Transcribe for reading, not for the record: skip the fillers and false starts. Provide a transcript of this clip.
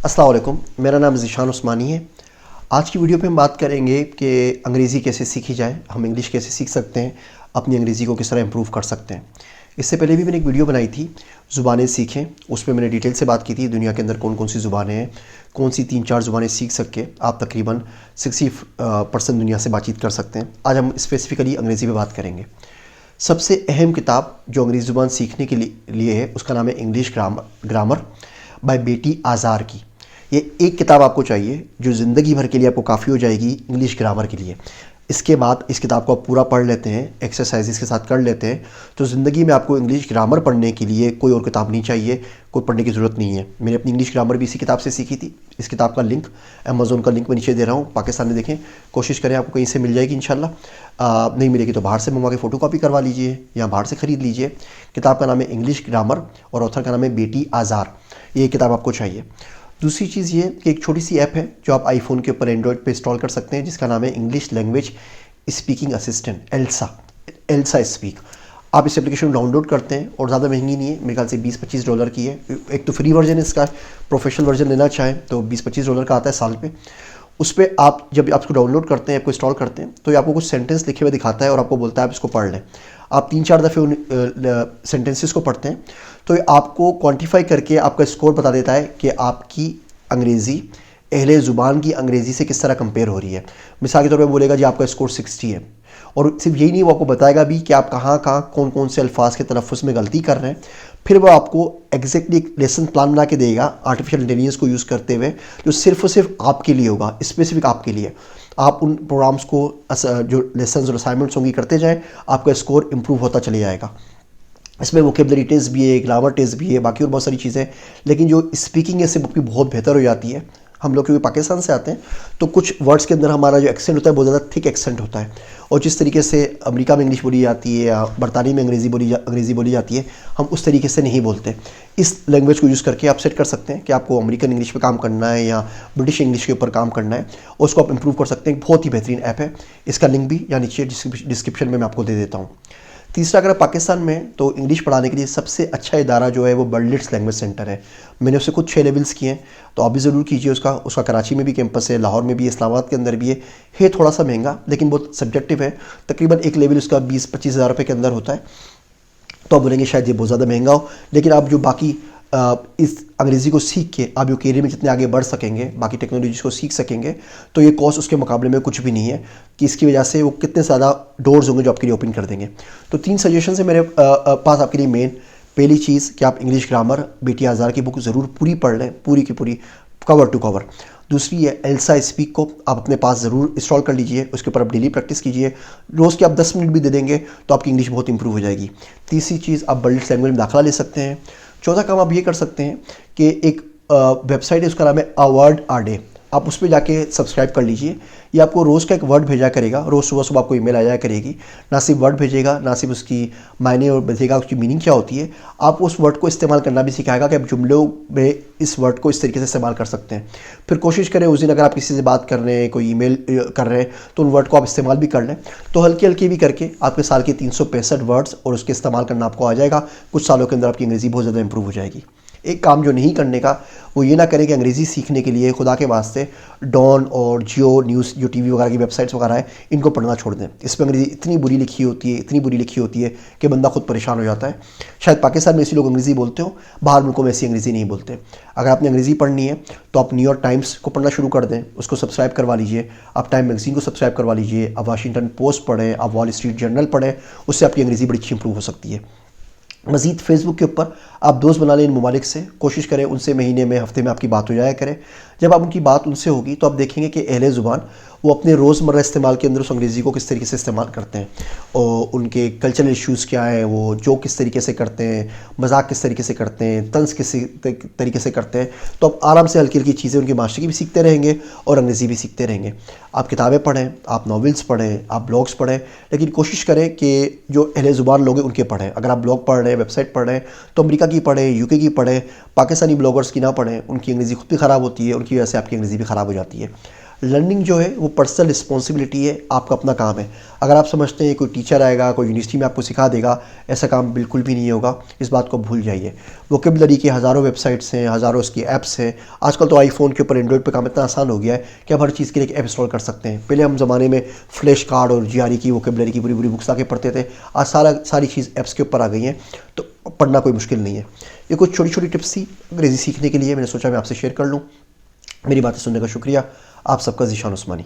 अस्सलाम वालेकुम, मेरा नाम ज़ीशान उस्मानी है। आज की वीडियो पे हम बात करेंगे कि अंग्रेज़ी कैसे सीखी जाए, हम इंग्लिश कैसे सीख सकते हैं, अपनी अंग्रेज़ी को किस तरह इम्प्रूव कर सकते हैं। इससे पहले भी मैंने एक वीडियो बनाई थी, ज़ुबानें सीखें। उस पे मैंने डिटेल से बात की थी दुनिया के अंदर कौन कौन सी ज़ुबानें हैं, कौन सी 3-4 ज़ुबानें सीख सके आप तकरीबन 60% दुनिया से बातचीत कर सकते हैं। आज हम स्पेसिफ़िकली अंग्रेज़ी पे बात करेंगे। सबसे अहम किताब जो अंग्रेज़ी ज़ुबान सीखने के लिए है, उसका नाम है इंग्लिश ग्रामर बाय बेटी आज़ार की। ये एक किताब आपको चाहिए जो ज़िंदगी भर के लिए आपको काफ़ी हो जाएगी इंग्लिश ग्रामर के लिए। इसके बाद इस किताब को आप पूरा पढ़ लेते हैं, एक्सरसाइजेस के साथ कर लेते हैं, तो ज़िंदगी में आपको इंग्लिश ग्रामर पढ़ने के लिए कोई और किताब नहीं चाहिए, कोई पढ़ने की ज़रूरत नहीं है। मैंने अपनी इंग्लिश ग्रामर भी इसी किताब से सीखी थी। इस किताब का लिंक, अमेज़न का लिंक मैं नीचे दे रहा हूँ, पाकिस्तान में देखें, कोशिश करें आपको कहीं से मिल जाएगी इंशाल्लाह। नहीं मिलेगी तो बाहर से मंगवा के फ़ोटो कॉपी करवा लीजिए या बाहर से ख़रीद लीजिए। किताब का नाम है इंग्लिश ग्रामर और ऑथर का नाम है बेटी आज़ार। ये किताब आपको चाहिए। दूसरी चीज़ ये कि एक छोटी सी ऐप है जो आप आईफोन के ऊपर एंड्रॉयड पे इंस्टॉल कर सकते हैं, जिसका नाम है English language speaking assistant, Elsa speak. आप इस एप्लीकेशन को डाउनलोड करते हैं और ज़्यादा महंगी नहीं है, मेरे ख्याल से $20-25 की है। एक तो फ्री वर्जन है इसका, प्रोफेशनल वर्जन लेना चाहें तो $20-25 का आता है साल पे। उस पर आप जब आपको डाउनलोड करते हैं, आपको इंस्टॉल करते हैं, तो ये आपको कुछ सेंटेंस लिखे हुए दिखाता है और आपको बोलता है आप इसको पढ़ लें। आप 3-4 दफ़े उन सेंटेंसेस को पढ़ते हैं तो ये आपको क्वांटिफाई करके आपका स्कोर बता देता है कि आपकी अंग्रेज़ी अहले ज़ुबान की अंग्रेज़ी से किस तरह कंपेयर हो रही है। मिसाल के तौर पे बोलेगा जी आपका स्कोर 60 है, और सिर्फ यही नहीं, वो आपको बताएगा भी कि आप कहाँ कहाँ कौन कौन से अल्फाज के तलफ़ुज़ में गलती कर रहे हैं। फिर वो आपको एग्जैक्टली एक लेसन प्लान बना के देगा आर्टिफिशियल इंटेलिजेंस को यूज़ करते हुए, जो सिर्फ और सिर्फ आपके लिए होगा, स्पेसिफिक आपके लिए। आप उन प्रोग्राम्स को जो लेसन और असाइनमेंट्स होंगी करते जाएँ, आपका स्कोर इंप्रूव होता चले जाएगा। इसमें वोकेबलरी टेस्ट भी है, ग्रामर टेस्ट भी है, बाकी और बहुत सारी चीज़ें, लेकिन जो स्पीकिंग है सिर्फ आपकी बहुत बेहतर हो जाती है। हम लोग क्योंकि पाकिस्तान से आते हैं तो कुछ वर्ड्स के अंदर हमारा जो एक्सेंट होता है बहुत ज़्यादा थिक एक्सेंट होता है, और जिस तरीके से अमेरिका में इंग्लिश बोली जाती है या बरतानिया में अंग्रेज़ी बोली जाती है, हम उस तरीके से नहीं बोलते। इस लैंग्वेज को यूज़ करके आप सेट कर सकते हैं कि आपको अमेरिकन इंग्लिश पे काम करना है या ब्रिटिश इंग्लिश के ऊपर काम करना है, और उसको आप इंप्रूव कर सकते हैं। बहुत ही बेहतरीन ऐप है, इसका लिंक भी या नीचे डिस्क्रिप्शन में मैं आपको दे देता हूँ। तीसरा, अगर पाकिस्तान में तो इंग्लिश पढ़ाने के लिए सबसे अच्छा इदारा जो है वो बर्लिट्स लैंग्वेज सेंटर है। मैंने उससे कुछ 6 लेवल्स किए हैं, तो आप भी ज़रूर कीजिए। उसका कराची में भी कैंपस है, लाहौर में भी, इस्लामाबाद के अंदर भी है थोड़ा सा महंगा लेकिन बहुत सब्जेक्टिव है। तकरीबन एक लेवल उसका 20-25 हज़ार रुपये के अंदर होता है। तो आप बोलेंगे शायद ये बहुत ज़्यादा महंगा हो, लेकिन आप जो बाकी इस अंग्रेज़ी को सीख के आप जो करियर में जितने आगे बढ़ सकेंगे, बाकी टेक्नोलॉजीज़ को सीख सकेंगे, तो ये कॉस्ट उसके मुकाबले में कुछ भी नहीं है कि इसकी वजह से वो कितने ज़्यादा डोर्स होंगे जो आपके लिए ओपन कर देंगे। तो 3 सजेशन है मेरे पास आपके लिए मेन। पहली चीज़ कि आप इंग्लिश ग्रामर बेटी आज़ार की बुक ज़रूर पूरी पढ़ लें, पूरी की पूरी, कवर टू कवर। दूसरी है एल्सा स्पीक को आप अपने पास ज़रूर इंस्टॉल कर लीजिए, उसके ऊपर आप डेली प्रैक्टिस कीजिए। रोज़ के आप 10 मिनट भी दे देंगे तो आपकी इंग्लिश बहुत इंप्रूव हो जाएगी। तीसरी चीज़, आप बर्लिट्स लैंग्वेज में दाखिला ले सकते हैं। चौथा काम आप ये कर सकते हैं कि एक वेबसाइट है, उसका नाम है अ वर्ड अ डे, आप उस पर जाके सब्सक्राइब कर लीजिए। ये आपको रोज़ का एक वर्ड भेजा करेगा, रोज़ सुबह सुबह आपको ईमेल आया करेगी। ना सिर्फ वर्ड भेजेगा, ना सिर्फ उसकी मायने और भेजेगा, उसकी मीनिंग क्या होती है, आप उस वर्ड को इस्तेमाल करना भी सिखाएगा कि आप जुमलों में इस वर्ड को इस तरीके से इस्तेमाल कर सकते हैं। फिर कोशिश करें उस दिन अगर आप किसी से बात कर रहे हैं, कोई ईमेल कर रहे हैं, तो उन वर्ड को आप इस्तेमाल भी कर लें। तो हल्के हल्के भी करके आपके साल के 365 वर्ड्स और उसके इस्तेमाल करना आपको आ जाएगा। कुछ सालों के अंदर आपकी अंग्रेज़ी बहुत ज़्यादा इंप्रूव हो जाएगी। एक काम जो नहीं करने का, वो ये ना करें कि अंग्रेज़ी सीखने के लिए खुदा के वास्ते डॉन और जियो न्यूज़, जो टीवी वगैरह की वेबसाइट्स वगैरह है, इनको पढ़ना छोड़ दें। इस पर अंग्रेज़ी इतनी बुरी लिखी होती है, इतनी बुरी लिखी होती है कि बंदा खुद परेशान हो जाता है। शायद पाकिस्तान में ऐसे लोग अंग्रेज़ी बोलते हो, बाहर मुल्कों में ऐसी अंग्रेज़ी नहीं बोलते। अगर आपने अंग्रेज़ी पढ़नी है तो आप न्यूयॉर्क टाइम्स को पढ़ना शुरू कर दें, उसको सब्सक्राइब करवा लीजिए। आप टाइम मैगज़ीन को सब्सक्राइब करवा लीजिए। आप वाशिंगटन पोस्ट पढ़ें, आप वॉल स्ट्रीट जर्नल पढ़ें, उससे आपकी अंग्रेज़ी बड़ी अच्छी इंप्रूव हो सकती है। मज़ीद फेसबुक के ऊपर आप दोस्त बना लें इन ममालिक से, कोशिश करें उनसे महीने में, हफ्ते में आपकी बात हो जाया करे। जब आप उनकी बात उनसे होगी तो आप देखेंगे कि अहले ज़ुबान वो अपने रोज़मर्रा इस्तेमाल के अंदर उस अंग्रेज़ी को किस तरीके से इस्तेमाल करते हैं, और उनके कल्चरल इश्यूज़ क्या हैं, वो जो किस तरीके से करते हैं, मजाक किस तरीके से करते हैं, तंज किस तरीके से करते हैं। तो आप आराम से हल्की हल्की चीज़ें उनकी माशरे की भी सीखते रहेंगे और अंग्रेज़ी भी सीखते रहेंगे। आप किताबें पढ़ें, आप नॉवेल्स पढ़ें, आप ब्लॉग्स पढ़ें, लेकिन कोशिश करें कि जो अहले ज़ुबान लोग हैं उनके पढ़ें। अगर आप ब्लॉग पढ़ रहे हैं, वेबसाइट पढ़ रहे हैं, तो अमेरिका की पढ़ें, यूके की पढ़ें, पाकिस्तानी ब्लॉगर्स की ना पढ़ें। उनकी अंग्रेज़ी खुद भी ख़राब होती है, उनकी वजह से आपकी अंग्रेज़ी भी ख़राब हो जाती है। लर्निंग जो है वो पर्सनल रिस्पॉन्सिबिलिटी है, आपका अपना काम है। अगर आप समझते हैं कोई टीचर आएगा, कोई यूनिवर्सिटी में आपको सिखा देगा, ऐसा काम बिल्कुल भी नहीं होगा। इस बात को भूल जाइए। वोकेबलरी की हज़ारों वेबसाइट्स हैं, हज़ारों उसकी ऐप्स हैं। आजकल तो आईफोन के ऊपर, एंड्रॉइड पे काम इतना आसान हो गया है कि आप हर चीज़ के लिए एक ऐप इंस्टॉल कर सकते हैं। पहले हम ज़माने में फ्लैश कार्ड और जीआरई की वोकेबलरी की पूरी बुक्स आके पढ़ते थे। आज सारी चीज़ ऐप्स के ऊपर आ गई हैं, तो पढ़ना कोई मुश्किल नहीं है। ये कुछ छोटी छोटी टिप्स थी अंग्रेज़ी सीखने के लिए, मैंने सोचा मैं आपसे शेयर कर लूँ। मेरी बातें सुनने का शुक्रिया। आप सबका ज़ीशान उस्मानी।